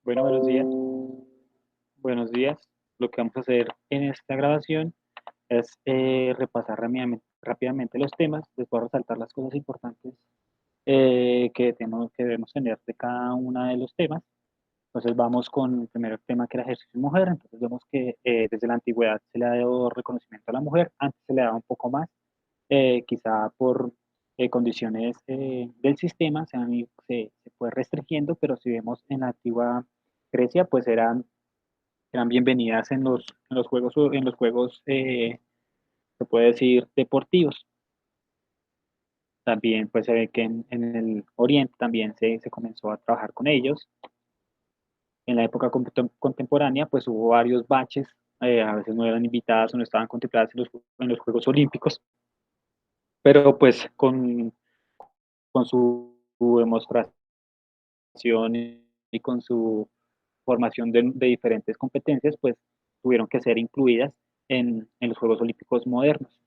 Bueno, buenos días. Buenos días. Lo que vamos a hacer en esta grabación es repasar rápidamente los temas, después resaltar las cosas importantes que debemos tener de cada uno de los temas. Entonces vamos con el primer tema que era ejercicio mujer. Entonces vemos que desde la antigüedad se le ha dado reconocimiento a la mujer, antes se le daba un poco más, quizá por condiciones del sistema se fue restringiendo, pero si vemos en la antigua Grecia, pues eran bienvenidas en los juegos se puede decir, deportivos. También pues se ve que en el Oriente también se comenzó a trabajar con ellos. En la época contemporánea pues hubo varios baches, a veces no eran invitadas o no estaban contempladas en los Juegos Olímpicos, pero pues con su demostración y con su formación de diferentes competencias, pues tuvieron que ser incluidas en los Juegos Olímpicos modernos.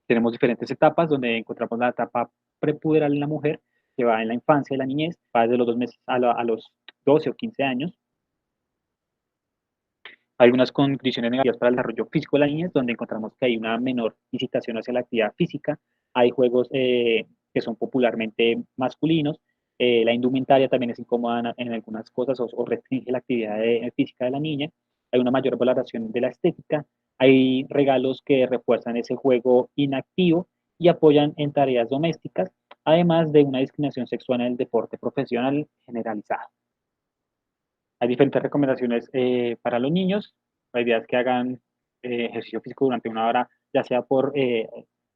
Tenemos diferentes etapas donde encontramos la etapa prepuberal en la mujer, que va en la infancia y la niñez, va desde los 2 meses a los 12 o 15 años. Hay algunas condiciones negativas para el desarrollo físico de la niñez, donde encontramos que hay una menor incitación hacia la actividad física. Hay juegos que son popularmente masculinos. La indumentaria también es incómoda en algunas cosas o restringe la actividad física de la niña. Hay una mayor valoración de la estética. Hay regalos que refuerzan ese juego inactivo y apoyan en tareas domésticas, además de una discriminación sexual en el deporte profesional generalizado. Hay diferentes recomendaciones para los niños. La idea es que hagan ejercicio físico durante 1 hora, ya sea por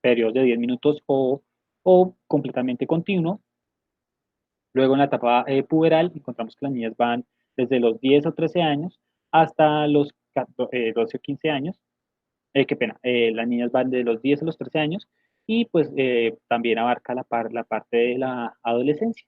periodos de 10 minutos o completamente continuo. Luego en la etapa puberal encontramos que las niñas van desde los 10 o 13 años hasta los 12 o 15 años. Qué pena, las niñas van de los 10 a los 13 años y pues también abarca la parte de la adolescencia.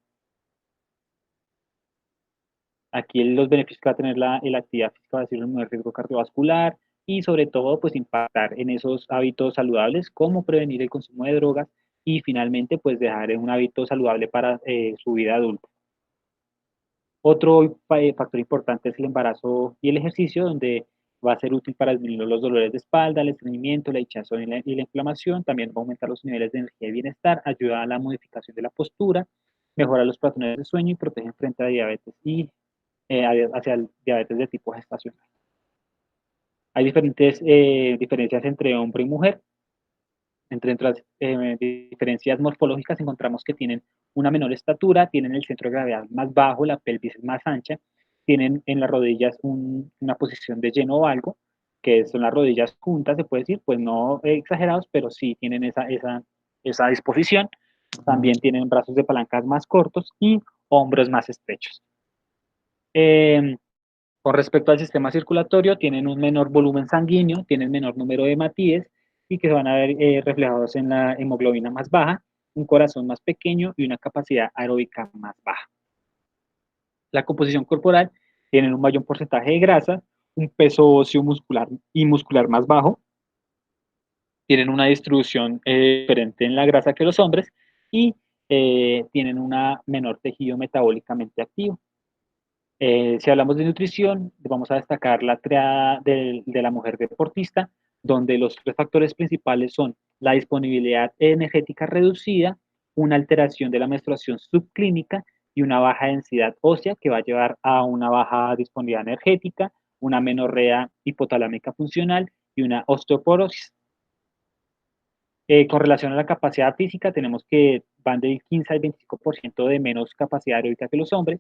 Aquí los beneficios que va a tener la actividad física va a ser un menor riesgo cardiovascular y sobre todo pues impactar en esos hábitos saludables como prevenir el consumo de drogas y finalmente pues dejar un hábito saludable para su vida adulta. Otro factor importante es el embarazo y el ejercicio, donde va a ser útil para disminuir los dolores de espalda, el estreñimiento, la hinchazón y la inflamación. También va a aumentar los niveles de energía y bienestar, ayuda a la modificación de la postura, mejora los patrones de sueño y protege frente a diabetes y hacia el diabetes de tipo gestacional. Hay diferentes diferencias entre hombre y mujer. Entre las diferencias morfológicas encontramos que tienen una menor estatura, tienen el centro de gravedad más bajo, la pelvis es más ancha, tienen en las rodillas una posición de lleno o algo, que son las rodillas juntas, se puede decir, pues no exagerados, pero sí tienen esa disposición. También tienen brazos de palancas más cortos y hombros más estrechos. Eh, con respecto al sistema circulatorio, tienen un menor volumen sanguíneo, tienen menor número de hematíes y que se van a ver reflejados en la hemoglobina más baja, un corazón más pequeño y una capacidad aeróbica más baja. La composición corporal tienen un mayor porcentaje de grasa, un peso óseo muscular y muscular más bajo, tienen una distribución diferente en la grasa que los hombres y tienen un menor tejido metabólicamente activo. Si hablamos de nutrición, vamos a destacar la triada de la mujer deportista, donde los 3 factores principales son la disponibilidad energética reducida, una alteración de la menstruación subclínica y una baja densidad ósea que va a llevar a una baja disponibilidad energética, una menorrea hipotalámica funcional y una osteoporosis. Con relación a la capacidad física, tenemos que van del 15 al 25% de menos capacidad aeróbica que los hombres.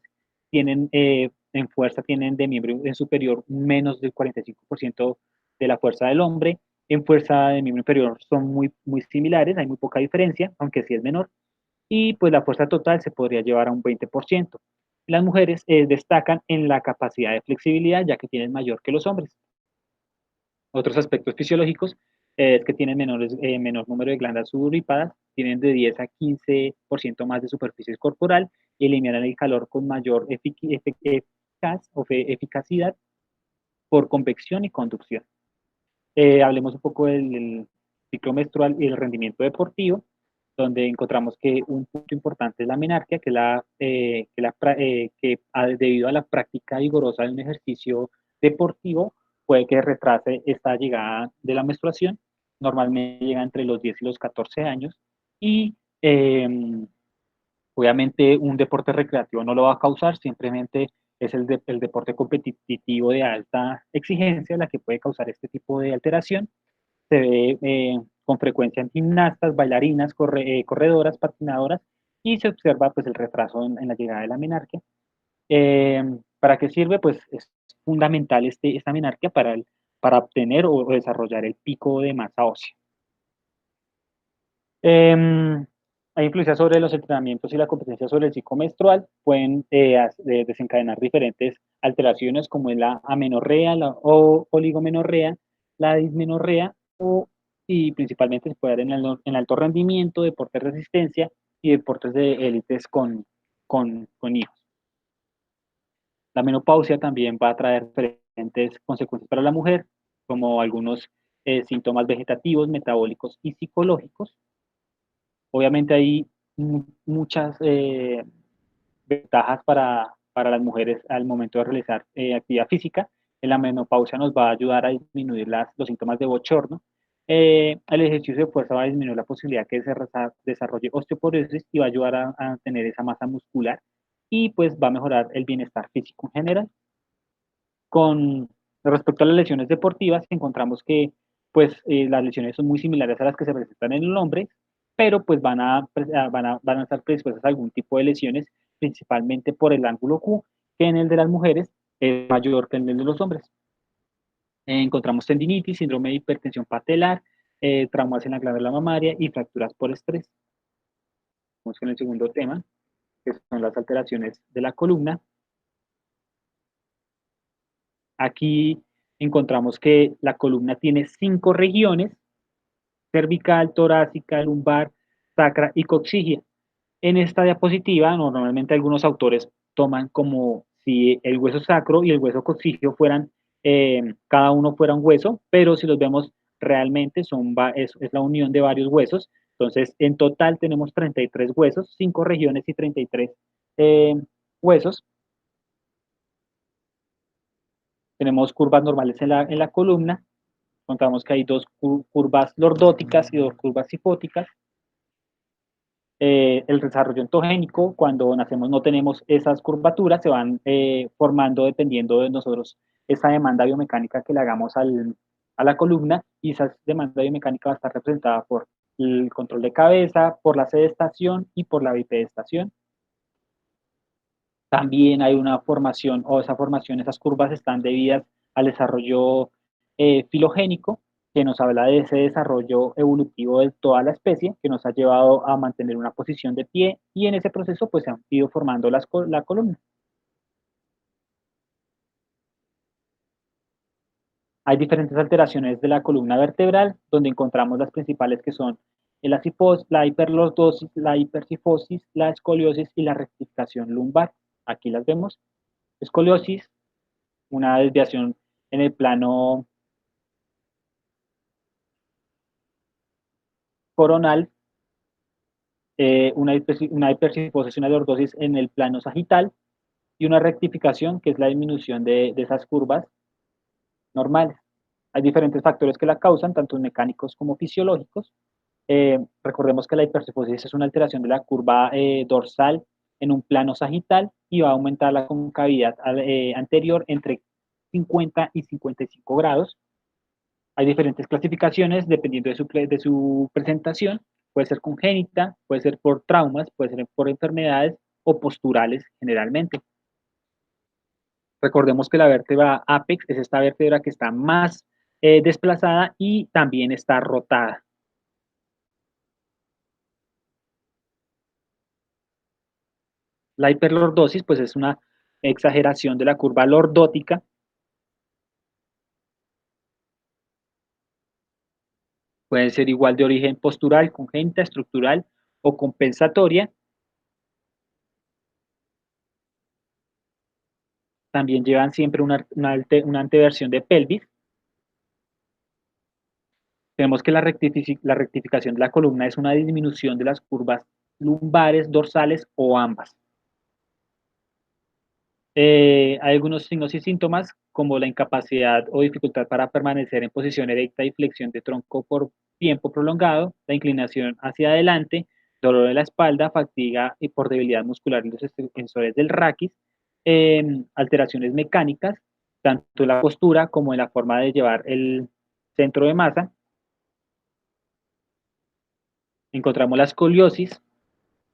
Tienen, en fuerza, tienen de miembro en superior menos del 45% de la fuerza del hombre. En fuerza de miembro inferior son muy similares, hay muy poca diferencia, aunque sí es menor. Y pues la fuerza total se podría llevar a un 20%. Las mujeres destacan en la capacidad de flexibilidad, ya que tienen mayor que los hombres. Otros aspectos fisiológicos es que tienen menor número de glándulas sudoríparas, tienen de 10 a 15% más de superficie corporal, eliminan el calor con mayor eficacia por convección y conducción. Hablemos un poco del ciclo menstrual y el rendimiento deportivo, donde encontramos que un punto importante es la menarquia, debido a la práctica vigorosa de un ejercicio deportivo, puede que retrase esta llegada de la menstruación. Normalmente llega entre los 10 y los 14 años y obviamente un deporte recreativo no lo va a causar, simplemente es el deporte competitivo de alta exigencia la que puede causar este tipo de alteración. Se ve con frecuencia en gimnastas, bailarinas, corredoras, patinadoras y se observa pues el retraso en la llegada de la menarquia. ¿Para qué sirve? Pues es fundamental esta menarquia para obtener o desarrollar el pico de masa ósea. Em, Hay influencia sobre los entrenamientos y la competencia sobre el ciclo menstrual. Pueden desencadenar diferentes alteraciones como es la amenorrea, la oligomenorrea, la dismenorrea y principalmente se puede dar en alto rendimiento, deportes de resistencia y deportes de élites con hijos. La menopausia también va a traer diferentes consecuencias para la mujer, como algunos síntomas vegetativos, metabólicos y psicológicos. Obviamente hay muchas ventajas para las mujeres al momento de realizar actividad física. En la menopausia nos va a ayudar a disminuir los síntomas de bochorno. El ejercicio de fuerza va a disminuir la posibilidad que se desarrolle osteoporosis y va a ayudar a tener esa masa muscular y pues va a mejorar el bienestar físico en general. Con respecto a las lesiones deportivas, encontramos que pues las lesiones son muy similares a las que se presentan en el hombre, pero pues van a estar predispuestas a algún tipo de lesiones, principalmente por el ángulo Q, que en el de las mujeres es mayor que en el de los hombres. Encontramos tendinitis, síndrome de hipertensión patelar, traumas en la glándula mamaria y fracturas por estrés. Vamos con el segundo tema, que son las alteraciones de la columna. Aquí encontramos que la columna tiene 5 regiones: cervical, torácica, lumbar, sacra y coxigia. En esta diapositiva, normalmente algunos autores toman como si el hueso sacro y el hueso coxigio fueran, cada uno fuera un hueso, pero si los vemos realmente es la unión de varios huesos. Entonces, en total tenemos 33 huesos, 5 regiones y 33 huesos. Tenemos curvas normales en la columna. Contamos que hay dos curvas lordóticas y dos curvas sifóticas. El desarrollo ontogénico, cuando nacemos no tenemos esas curvaturas, se van formando dependiendo de nosotros esa demanda biomecánica que le hagamos a la columna, y esa demanda biomecánica va a estar representada por el control de cabeza, por la sedestación y por la bipedestación. También hay una formación, o esa formación, esas curvas están debidas al desarrollo filogénico, que nos habla de ese desarrollo evolutivo de toda la especie, que nos ha llevado a mantener una posición de pie, y en ese proceso pues se han ido formando la columna. Hay diferentes alteraciones de la columna vertebral, donde encontramos las principales, que son la hiperlordosis, la hipercifosis, la escoliosis y la rectificación lumbar. Aquí las vemos. Escoliosis, una desviación en el plano coronal, una hipercifosis y una lordosis en el plano sagital, y una rectificación, que es la disminución de esas curvas normales. Hay diferentes factores que la causan, tanto mecánicos como fisiológicos. Recordemos que la hipercifosis es una alteración de la curva dorsal en un plano sagital, y va a aumentar la concavidad anterior entre 50 y 55 grados. Hay diferentes clasificaciones dependiendo de su presentación. Puede ser congénita, puede ser por traumas, puede ser por enfermedades o posturales generalmente. Recordemos que la vértebra apex es esta vértebra que está más desplazada y también está rotada. La hiperlordosis pues es una exageración de la curva lordótica. Puede ser igual de origen postural, congénita, estructural o compensatoria. También llevan siempre una anteversión de pelvis. Tenemos que la rectificación de la columna es una disminución de las curvas lumbares, dorsales o ambas. Hay algunos signos y síntomas como la incapacidad o dificultad para permanecer en posición erecta y flexión de tronco por tiempo prolongado, la inclinación hacia adelante, dolor de la espalda, fatiga y por debilidad muscular en los extensores del raquis, alteraciones mecánicas, tanto en la postura como en la forma de llevar el centro de masa. Encontramos la escoliosis,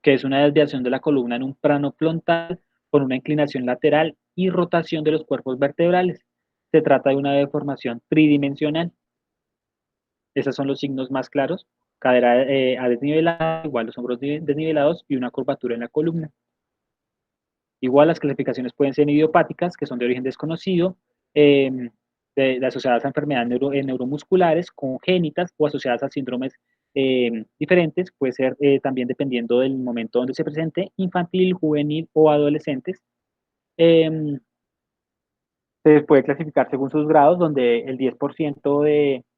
que es una desviación de la columna en un plano frontal con una inclinación lateral y rotación de los cuerpos vertebrales. Se trata de una deformación tridimensional. Esos son los signos más claros. Cadera desnivelada, igual los hombros desnivelados y una curvatura en la columna. Igual las clasificaciones pueden ser idiopáticas, que son de origen desconocido, eh, asociadas a enfermedades neuromusculares, congénitas o asociadas a síndromes diferentes. Puede ser también dependiendo del momento donde se presente, infantil, juvenil o adolescentes. Eh, Se puede clasificar según sus grados, donde el 10%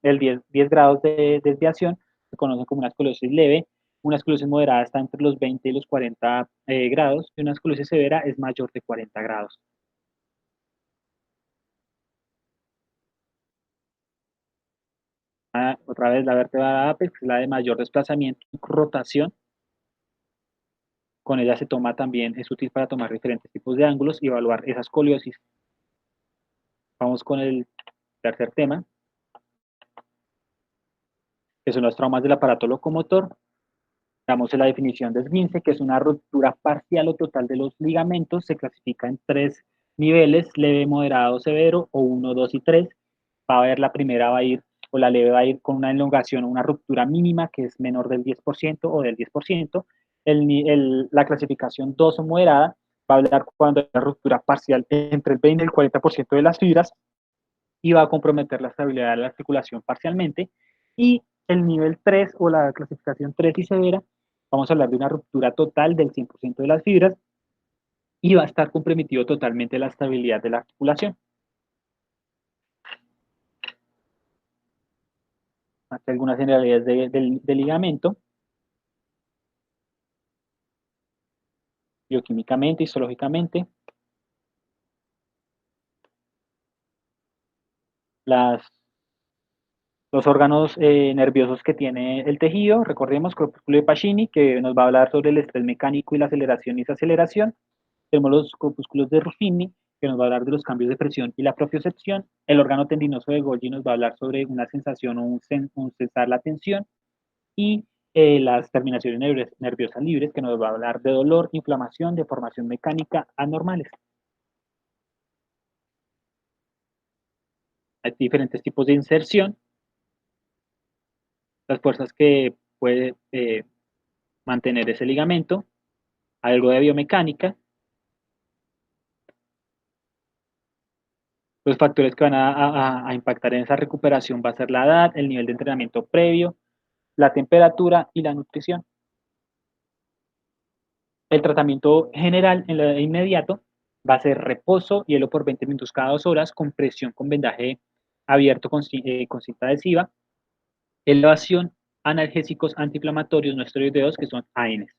el 10 grados de desviación se conoce como una escoliosis leve, una escoliosis moderada está entre los 20 y los 40 grados, y una escoliosis severa es mayor de 40 grados. Otra vez la vértebra apex es la de mayor desplazamiento y rotación. Con ella se toma también, es útil para tomar diferentes tipos de ángulos y evaluar esa escoliosis. Vamos con el tercer tema, que son los traumas del aparato locomotor. Damos la definición de esguince, que es una ruptura parcial o total de los ligamentos. Se clasifica en tres niveles: leve, moderado, severo, o 1, 2 y 3. Va a haber la primera, va a ir, o la leve va a ir con una elongación o una ruptura mínima que es menor del 10% o del 10%. La clasificación 2 o moderada va a hablar cuando hay una ruptura parcial entre el 20 y el 40% de las fibras y va a comprometer la estabilidad de la articulación parcialmente. Y el nivel 3 o la clasificación 3 y severa, vamos a hablar de una ruptura total del 100% de las fibras y va a estar comprometido totalmente la estabilidad de la articulación. Aquí algunas generalidades del ligamento, bioquímicamente, histológicamente, las, los órganos nerviosos que tiene el tejido. Recordemos corpúsculo de Pacini, que nos va a hablar sobre el estrés mecánico y la aceleración y desaceleración. Tenemos los corpúsculos de Ruffini, que nos va a hablar de los cambios de presión y la propiocepción. El órgano tendinoso de Golgi nos va a hablar sobre una sensación o un cesar la tensión. Y las terminaciones nerviosas libres, que nos va a hablar de dolor, inflamación, deformación mecánica anormales. Hay diferentes tipos de inserción, las fuerzas que puede mantener ese ligamento, algo de biomecánica, los factores que van a impactar en esa recuperación va a ser la edad, el nivel de entrenamiento previo, la temperatura y la nutrición. El tratamiento general en lo inmediato va a ser reposo, hielo por 20 minutos cada 2 horas, compresión con vendaje abierto con cinta adhesiva, elevación, analgésicos antiinflamatorios no esteroideos que son ANs.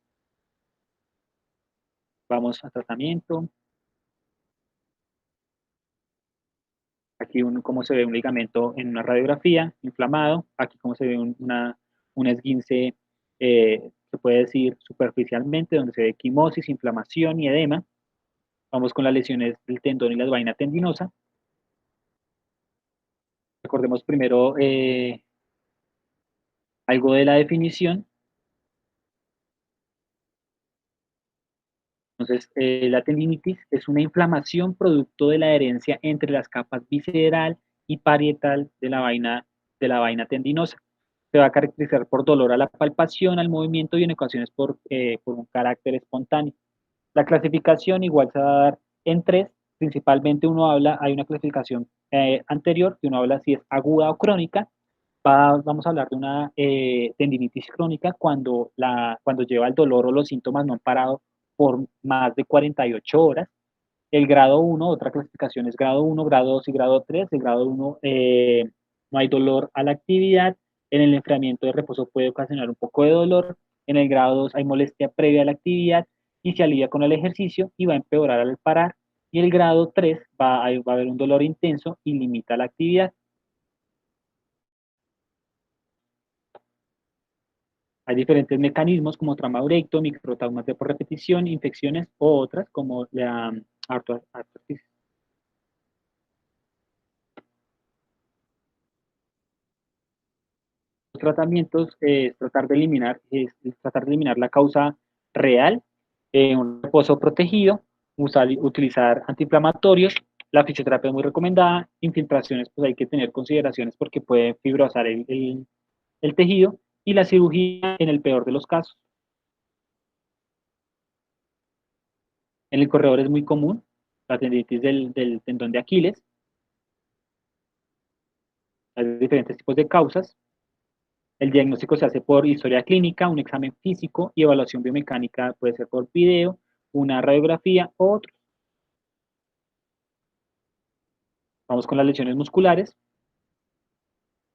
Vamos a tratamiento. Aquí cómo se ve un ligamento en una radiografía inflamado. Aquí cómo se ve un esguince, se puede decir superficialmente, donde se ve quimosis, inflamación y edema. Vamos con las lesiones del tendón y la vaina tendinosa. Recordemos primero algo de la definición. Entonces, la tendinitis es una inflamación producto de la adherencia entre las capas visceral y parietal de la vaina tendinosa. Se va a caracterizar por dolor a la palpación, al movimiento y en ocasiones por un carácter espontáneo. La clasificación igual se va a dar en tres. Principalmente hay una clasificación anterior que uno habla si es aguda o crónica. Vamos a hablar de una tendinitis crónica cuando lleva el dolor o los síntomas no han parado por más de 48 horas. El grado 1, otra clasificación es grado 1, grado 2 y grado 3. El grado 1 no hay dolor a la actividad En el enfriamiento de reposo puede ocasionar un poco de dolor. En el grado 2 hay molestia previa a la actividad y se alivia con el ejercicio y va a empeorar al parar. Y el grado 3 va a haber un dolor intenso y limita la actividad. Hay diferentes mecanismos como traumadurecto, microtraumas de por repetición, infecciones o otras como la artrosis. Los tratamientos es tratar de eliminar la causa real, un reposo protegido, utilizar antiinflamatorios, la fisioterapia es muy recomendada, infiltraciones pues hay que tener consideraciones porque puede fibrosar el tejido y la cirugía en el peor de los casos. En el corredor es muy común la tendinitis del tendón de Aquiles, hay diferentes tipos de causas. El diagnóstico se hace por historia clínica, un examen físico y evaluación biomecánica, puede ser por video, una radiografía o otro. Vamos con las lesiones musculares.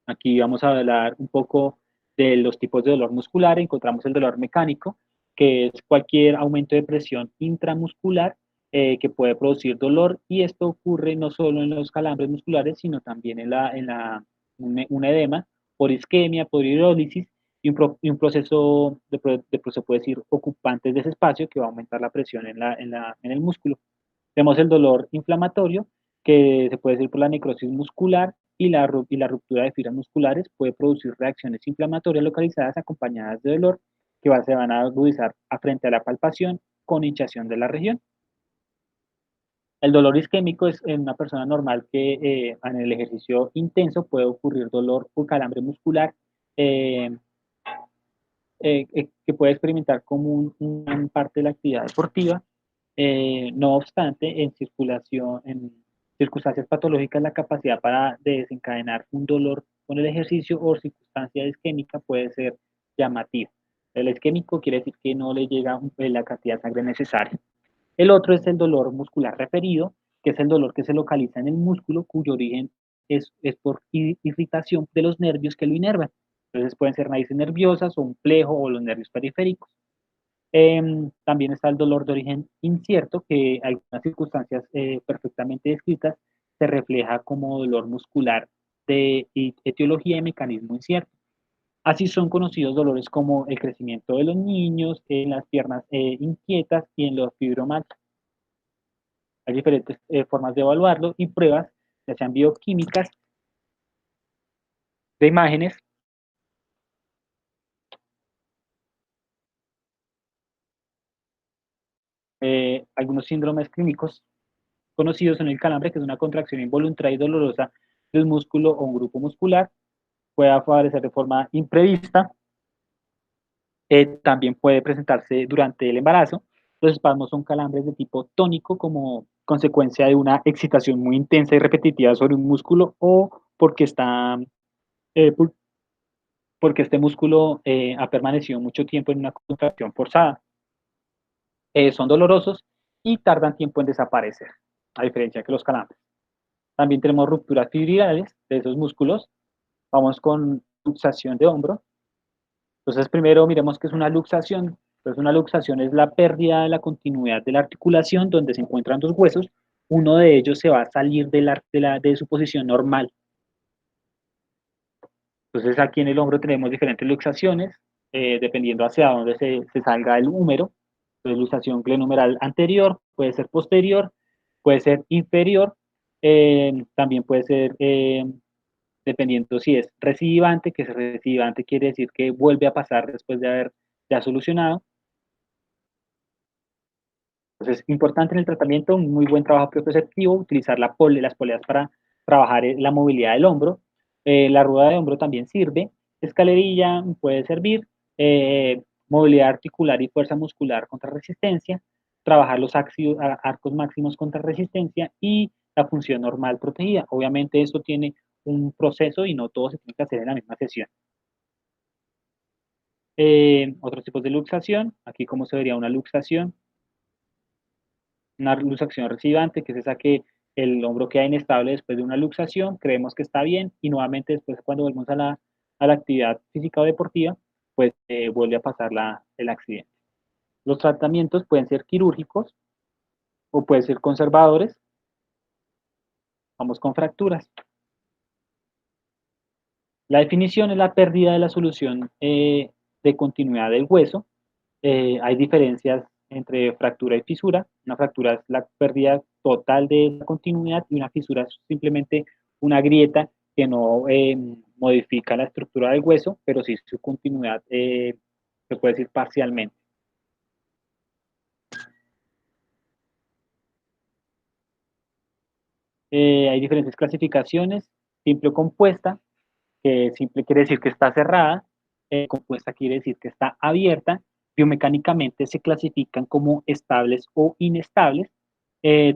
Aquí vamos a hablar un poco de los tipos de dolor muscular. Encontramos el dolor mecánico, que es cualquier aumento de presión intramuscular que puede producir dolor, y esto ocurre no solo en los calambres musculares, sino también un edema por isquemia, por hidrólisis y un proceso se puede decir, ocupantes de ese espacio que va a aumentar la presión en el músculo. Tenemos el dolor inflamatorio, que se puede decir por la necrosis muscular y la ruptura de fibras musculares puede producir reacciones inflamatorias localizadas acompañadas de dolor se van a agudizar frente a la palpación con hinchación de la región. El dolor isquémico es en una persona normal que en el ejercicio intenso puede ocurrir dolor o calambre muscular eh, que puede experimentar como una parte de la actividad deportiva. No obstante, en circunstancias patológicas, la capacidad de desencadenar un dolor con el ejercicio o circunstancia isquémica puede ser llamativa. El isquémico quiere decir que no le llega la cantidad de sangre necesaria. El otro es el dolor muscular referido, que es el dolor que se localiza en el músculo, cuyo origen es por irritación de los nervios que lo inervan. Entonces pueden ser raíces nerviosas o un plejo o los nervios periféricos. También está el dolor de origen incierto, que en algunas circunstancias perfectamente descritas se refleja como dolor muscular de etiología y mecanismo incierto. Así son conocidos dolores como el crecimiento de los niños, en las piernas inquietas y en los fibromialgia. Hay diferentes formas de evaluarlo y pruebas, ya sean bioquímicas, de imágenes, algunos síndromes clínicos conocidos en el calambre, que es una contracción involuntaria y dolorosa de un músculo o un grupo muscular, puede aparecer de forma imprevista, también puede presentarse durante el embarazo. Los espasmos son calambres de tipo tónico como consecuencia de una excitación muy intensa y repetitiva sobre un músculo o eh, por- porque este músculo ha permanecido mucho tiempo en una contracción forzada. Son dolorosos y tardan tiempo en desaparecer, a diferencia que los calambres. También tenemos rupturas fibrilares de esos músculos. Vamos con luxación de hombro. Entonces, primero miremos qué es una luxación. Entonces, una luxación es la pérdida de la continuidad de la articulación donde se encuentran dos huesos. Uno de ellos se va a salir de su posición normal. Entonces, aquí en el hombro tenemos diferentes luxaciones, dependiendo hacia dónde se salga el húmero. Entonces, luxación glenohumeral anterior, puede ser posterior, puede ser inferior, también puede ser dependiendo si es recidivante, que es recidivante quiere decir que vuelve a pasar después de haber ya solucionado. Entonces, importante en el tratamiento, un muy buen trabajo propioceptivo, utilizar las poleas para trabajar la movilidad del hombro. La rueda de hombro también sirve. Escalerilla puede servir. Movilidad articular y fuerza muscular contra resistencia. Trabajar los arcos máximos contra resistencia y la función normal protegida. Obviamente esto tiene un proceso y no todo se tiene que hacer en la misma sesión. Otros tipos de luxación. Aquí cómo se vería una luxación. Una luxación recidivante, que es esa que el hombro queda inestable después de una luxación, creemos que está bien y nuevamente después cuando volvemos a la actividad física o deportiva, pues vuelve a pasar el accidente. Los tratamientos pueden ser quirúrgicos o pueden ser conservadores. Vamos con fracturas. La definición es la pérdida de la solución de continuidad del hueso. Hay diferencias entre fractura y fisura. Una fractura es la pérdida total de la continuidad y una fisura es simplemente una grieta que no modifica la estructura del hueso, pero sí su continuidad se puede decir parcialmente. Hay diferentes clasificaciones, simple o compuesta, que simple quiere decir que está cerrada, compuesta quiere decir que está abierta, biomecánicamente se clasifican como estables o inestables,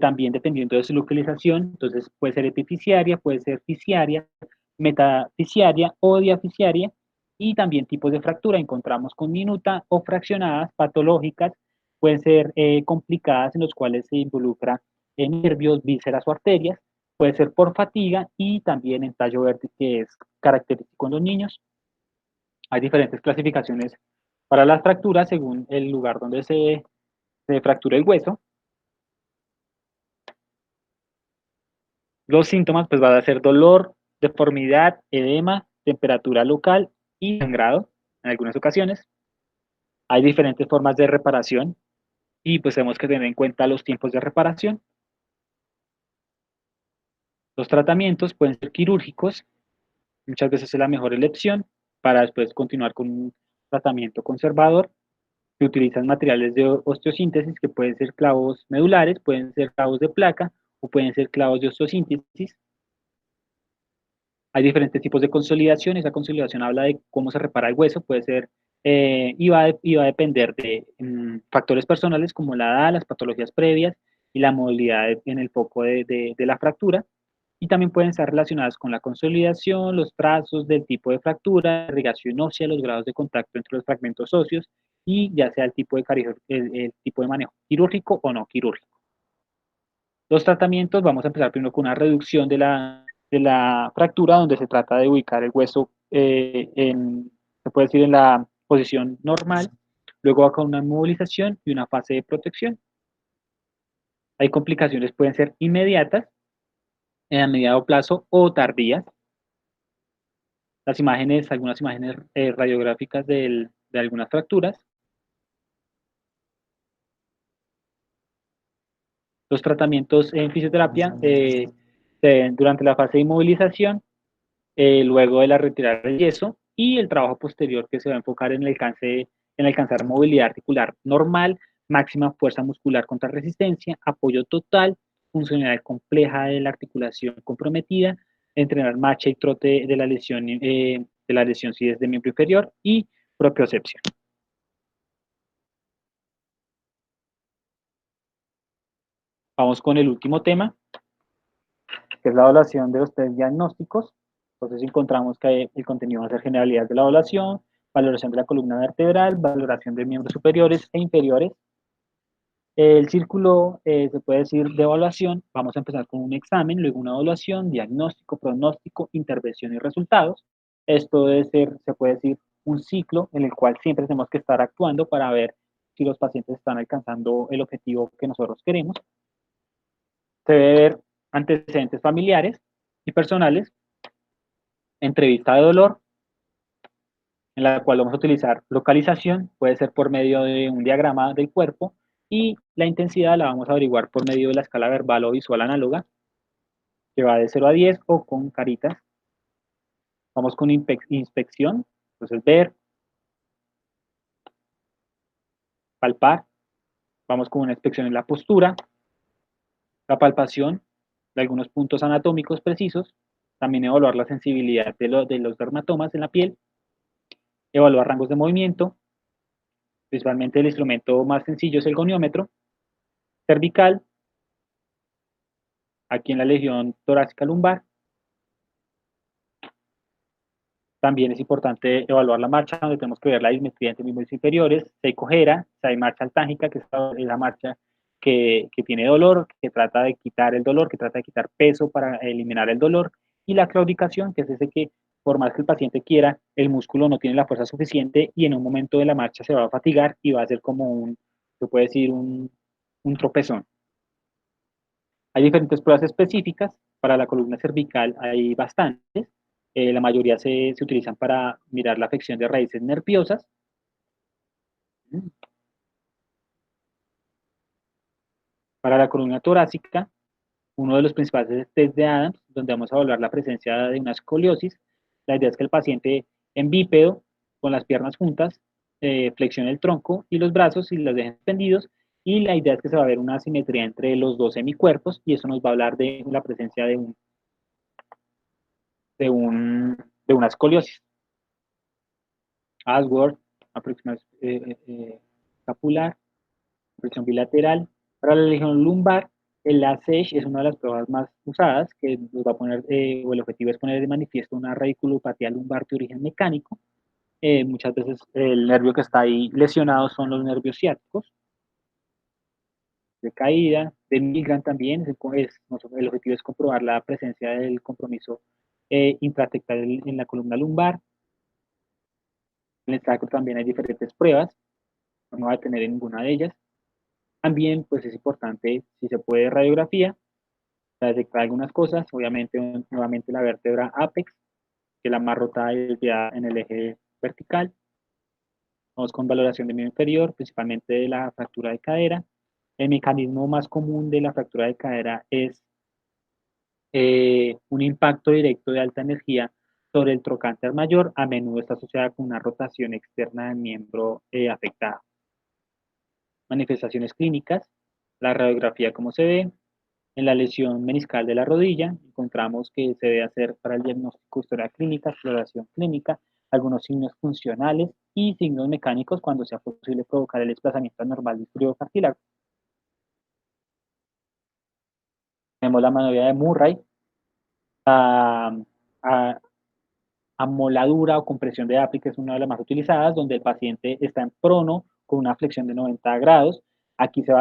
también dependiendo de su localización, entonces puede ser epifisiaria, puede ser fisiaria, metafisiaria o diafisiaria, y también tipos de fractura, encontramos con minuta o fraccionadas, patológicas, pueden ser complicadas en los cuales se involucra en nervios, vísceras o arterias, puede ser por fatiga y también en tallo verde, que es característico en los niños. Hay diferentes clasificaciones para las fracturas según el lugar donde se fractura el hueso. Los síntomas pues van a ser dolor, deformidad, edema, temperatura local y sangrado en algunas ocasiones. Hay diferentes formas de reparación y pues tenemos que tener en cuenta los tiempos de reparación. Los tratamientos pueden ser quirúrgicos, muchas veces es la mejor elección para después continuar con un tratamiento conservador. Se utilizan materiales de osteosíntesis que pueden ser clavos medulares, pueden ser clavos de placa o pueden ser clavos de osteosíntesis. Hay diferentes tipos de consolidación. Esa consolidación habla de cómo se repara el hueso, puede ser y va a depender de factores personales como la edad, las patologías previas y la movilidad en el foco de la fractura. Y también pueden estar relacionadas con la consolidación, los trazos del tipo de fractura, la irrigación ósea, los grados de contacto entre los fragmentos óseos y ya sea el tipo el tipo de manejo quirúrgico o no quirúrgico. Los tratamientos, vamos a empezar primero con una reducción de la fractura, donde se trata de ubicar el hueso se puede decir, en la posición normal, luego va con una inmovilización y una fase de protección. Hay complicaciones, pueden ser inmediatas, a mediado plazo o tardías. Las imágenes, algunas imágenes radiográficas de algunas fracturas. Los tratamientos en fisioterapia se ven durante la fase de inmovilización, luego de la retirada del yeso y el trabajo posterior que se va a enfocar en alcanzar movilidad articular normal, máxima fuerza muscular contra resistencia, apoyo total, funcionalidad compleja de la articulación comprometida, entrenar marcha y trote de la lesión si es de miembro inferior y propiocepción. Vamos con el último tema, que es la evaluación de los test diagnósticos. Entonces encontramos que el contenido va a ser generalidad de la evaluación, valoración de la columna vertebral, valoración de miembros superiores e inferiores. El círculo, se puede decir, de evaluación, vamos a empezar con un examen, luego una evaluación, diagnóstico, pronóstico, intervención y resultados. Esto debe ser, se puede decir, un ciclo en el cual siempre tenemos que estar actuando para ver si los pacientes están alcanzando el objetivo que nosotros queremos. Se debe ver antecedentes familiares y personales, entrevista de dolor, en la cual vamos a utilizar localización, puede ser por medio de un diagrama del cuerpo, y la intensidad la vamos a averiguar por medio de la escala verbal o visual análoga, que va de 0 a 10 o con caritas. Vamos con inspección, entonces ver, palpar, vamos con una inspección en la postura, la palpación de algunos puntos anatómicos precisos, también evaluar la sensibilidad de los dermatomas en la piel, evaluar rangos de movimiento, principalmente el instrumento más sencillo es el goniómetro, cervical, aquí en la legión torácica lumbar. También es importante evaluar la marcha, donde tenemos que ver la dismetría entre miembros inferiores, si hay cojera, si hay marcha altángica, que es la marcha que tiene dolor, que trata de quitar el dolor, que trata de quitar peso para eliminar el dolor, y la claudicación, que es ese que por más que el paciente quiera, el músculo no tiene la fuerza suficiente y en un momento de la marcha se va a fatigar y va a ser como se puede decir, un tropezón. Hay diferentes pruebas específicas. Para la columna cervical hay bastantes. La mayoría se utilizan para mirar la afección de raíces nerviosas. Para la columna torácica, uno de los principales es test de Adams, donde vamos a evaluar la presencia de una escoliosis. La idea es que el paciente en bípedo, con las piernas juntas, flexione el tronco y los brazos y los deje tendidos. Y la idea es que se va a ver una asimetría entre los dos semicuerpos y eso nos va a hablar de la presencia de, un, de una escoliosis. Ashworth, aproximación escapular, presión bilateral. Para la legión lumbar, el ASESH es una de las pruebas más usadas, que nos va a poner, o el objetivo es poner de manifiesto una radiculopatía lumbar de origen mecánico. Muchas veces el nervio que está ahí lesionado son los nervios ciáticos, de caída, de Milgram también, el objetivo es comprobar la presencia del compromiso intratecal en la columna lumbar. En el sacro también hay diferentes pruebas, no va a tener en ninguna de ellas. También, pues es importante, si se puede, radiografía, para detectar algunas cosas. Obviamente, nuevamente la vértebra apex, que es la más rotada y desviada en el eje vertical. Vamos con valoración de miembro inferior, principalmente de la fractura de cadera. El mecanismo más común de la fractura de cadera es un impacto directo de alta energía sobre el trocánter mayor. A menudo está asociada con una rotación externa del miembro afectado. Manifestaciones clínicas, la radiografía como se ve. En la lesión meniscal de la rodilla, encontramos que se debe hacer para el diagnóstico historia clínica, exploración clínica, algunos signos funcionales y signos mecánicos cuando sea posible provocar el desplazamiento anormal del fluido cartílago. Tenemos la maniobra de Murray, a, a, amoladura o compresión de API, que es una de las más utilizadas, donde el paciente está en prono con una flexión de 90 grados. Aquí ¿qué se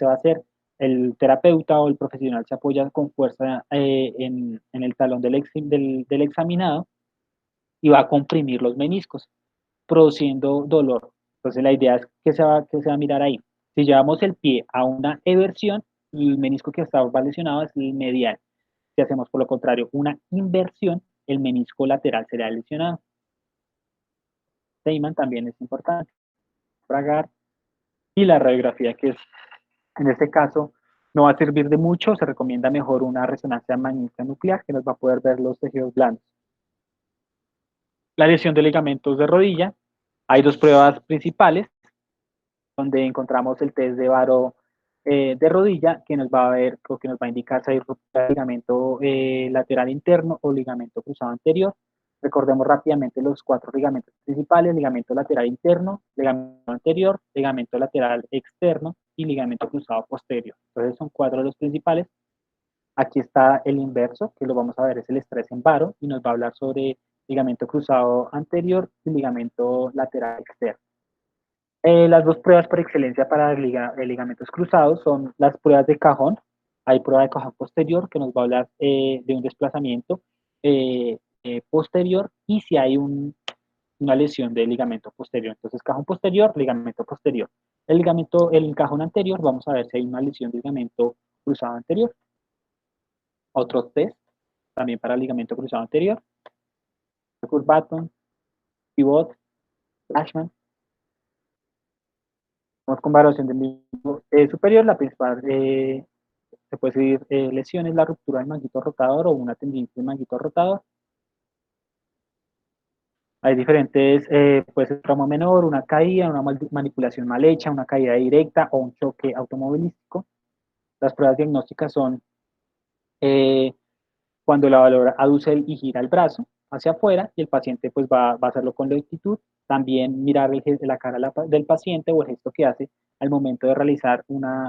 va a hacer? El terapeuta o el profesional se apoya con fuerza en el talón del examinado y va a comprimir los meniscos, produciendo dolor. Entonces la idea es que se va a mirar ahí. Si llevamos el pie a una eversión, el menisco que estaba lesionado es el medial. Si hacemos por lo contrario una inversión, el menisco lateral será lesionado. Seyman también es importante. Fragar y la radiografía, que es, en este caso, no va a servir de mucho, se recomienda mejor una resonancia magnética nuclear que nos va a poder ver los tejidos blandos. La lesión de ligamentos de rodilla, hay dos pruebas principales, donde encontramos el test de varo de rodilla, que nos va a ver o que nos va a indicar si hay ruptura de ligamento lateral interno o ligamento cruzado anterior. Recordemos rápidamente los cuatro ligamentos principales: ligamento lateral interno, ligamento anterior, ligamento lateral externo y ligamento cruzado posterior. Entonces son cuatro de los principales. Aquí está el inverso, que lo vamos a ver, es el estrés en varo, y nos va a hablar sobre ligamento cruzado anterior y ligamento lateral externo. Las dos pruebas por excelencia para ligamentos cruzados son las pruebas de cajón. Hay prueba de cajón posterior que nos va a hablar de un desplazamiento posterior y si hay una lesión del ligamento posterior. Entonces, cajón posterior, ligamento posterior. El cajón anterior, vamos a ver si hay una lesión del ligamento cruzado anterior. Otro test, también para ligamento cruzado anterior. Curvaton, pivot, Flashman. Vamos con valoración del miembro superior. La principal se puede decir lesiones, la ruptura del manguito rotador o una tendinitis del manguito rotador. Hay diferentes, puede ser trauma menor, una caída, una manipulación mal hecha, una caída directa o un choque automovilístico. Las pruebas diagnósticas son eh, cuando la valora aduce y gira el brazo hacia afuera y el paciente pues va a hacerlo con lentitud. También mirar la cara del paciente o el gesto que hace al momento de realizar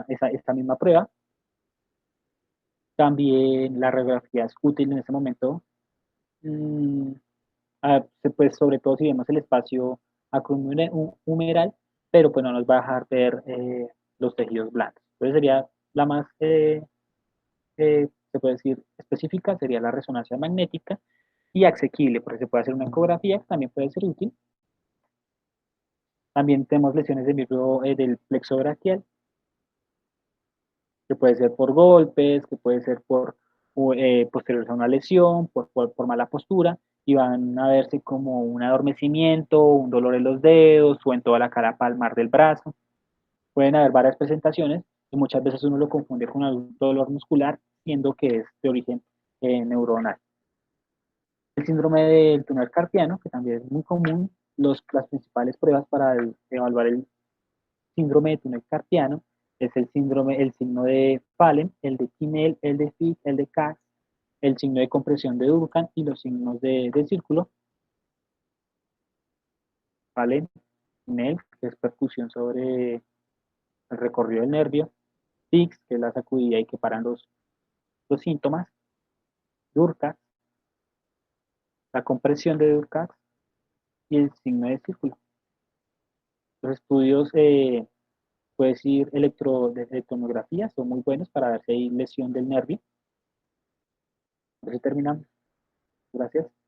esta misma prueba. También la radiografía es útil en este momento, mmm, pues sobre todo si vemos el espacio acromihumeral, pero pues no nos va a dejar ver los tejidos blandos. Entonces sería la más, se puede decir, específica, sería la resonancia magnética, y asequible, porque se puede hacer una ecografía, que también puede ser útil. También tenemos lesiones del miembro del plexo braquial, que puede ser por golpes, que puede ser por posteriores a una lesión, por mala postura, y van a verse como un adormecimiento, un dolor en los dedos o en toda la cara palmar del brazo. Pueden haber varias presentaciones y muchas veces uno lo confunde con algún dolor muscular, siendo que es de origen neuronal. El síndrome del túnel carpiano, que también es muy común, las principales pruebas para evaluar el síndrome de túnel carpiano es el signo de Fallen, el de Kinel, el de Fick, el de Katz, el signo de compresión de Duncan y los signos del círculo. Fallen, Kinel, que es percusión sobre el recorrido del nervio, Fick, que es la sacudida y que paran los síntomas, Durkheim, la compresión de Durkheim y el signo de círculo. Los estudios, puedes ir de electromiografía, son muy buenos para ver si hay lesión del nervio. Entonces terminamos. Gracias.